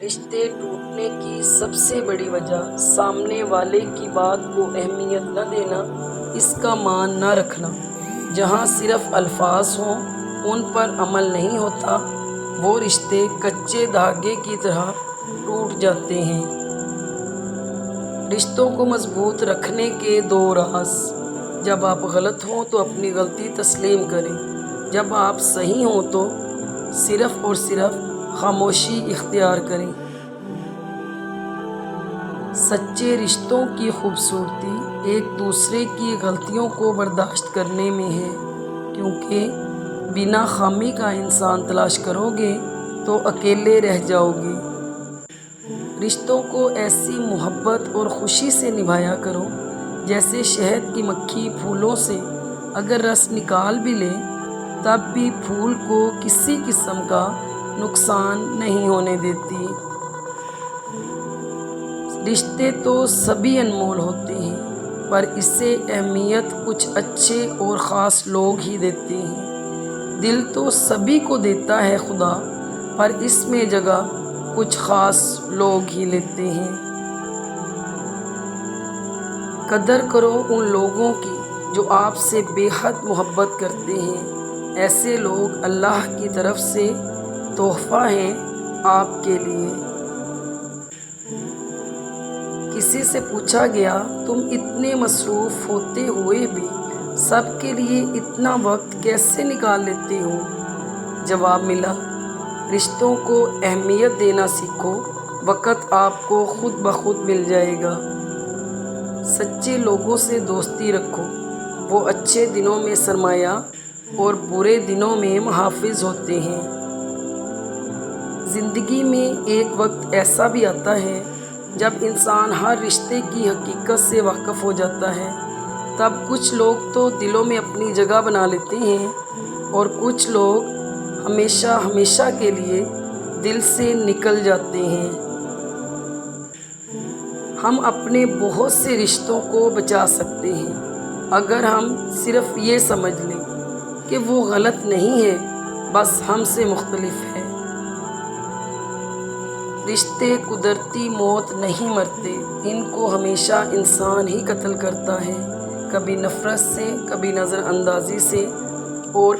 رشتے ٹوٹنے کی سب سے بڑی وجہ سامنے والے کی بات کو اہمیت نہ دینا، اس کا مان نہ رکھنا۔ جہاں صرف الفاظ ہوں، ان پر عمل نہیں ہوتا، وہ رشتے کچے دھاگے کی طرح ٹوٹ جاتے ہیں۔ رشتوں کو مضبوط رکھنے کے 2 راز: جب آپ غلط ہوں تو اپنی غلطی تسلیم کریں، جب آپ صحیح ہوں تو صرف اور صرف خاموشی اختیار کریں۔ سچے رشتوں کی خوبصورتی ایک دوسرے کی غلطیوں کو برداشت کرنے میں ہے، کیونکہ بنا خامی کا انسان تلاش کرو گے تو اکیلے رہ جاؤ گے۔ رشتوں کو ایسی محبت اور خوشی سے نبھایا کرو جیسے شہد کی مکھی پھولوں سے اگر رس نکال بھی لے تب بھی پھول کو کسی قسم کا نقصان نہیں ہونے دیتی۔ رشتے تو سبھی انمول ہوتے ہیں، پر اسے اہمیت کچھ اچھے اور خاص لوگ ہی دیتے ہیں۔ دل تو سبھی کو دیتا ہے خدا، پر اس میں جگہ کچھ خاص لوگ ہی لیتے ہیں۔ قدر کرو ان لوگوں کی جو آپ سے بے حد محبت کرتے ہیں، ایسے لوگ اللہ کی طرف سے تحفہ ہیں آپ کے لیے۔ کسی سے پوچھا گیا، تم اتنے مصروف ہوتے ہوئے بھی سب کے لیے اتنا وقت کیسے نکال لیتے ہو؟ جواب ملا، رشتوں کو اہمیت دینا سیکھو، وقت آپ کو خود بخود مل جائے گا۔ سچے لوگوں سے دوستی رکھو، وہ اچھے دنوں میں سرمایہ اور برے دنوں میں محافظ ہوتے ہیں۔ زندگی میں ایک وقت ایسا بھی آتا ہے جب انسان ہر رشتے کی حقیقت سے واقف ہو جاتا ہے۔ تب کچھ لوگ تو دلوں میں اپنی جگہ بنا لیتے ہیں اور کچھ لوگ ہمیشہ ہمیشہ کے لیے دل سے نکل جاتے ہیں۔ ہم اپنے بہت سے رشتوں کو بچا سکتے ہیں اگر ہم صرف یہ سمجھ لیں کہ وہ غلط نہیں ہے، بس ہم سے مختلف ہے۔ رشتے قدرتی موت نہیں مرتے، ان کو ہمیشہ انسان ہی قتل کرتا ہے، کبھی نفرت سے، کبھی نظر اندازی سے اور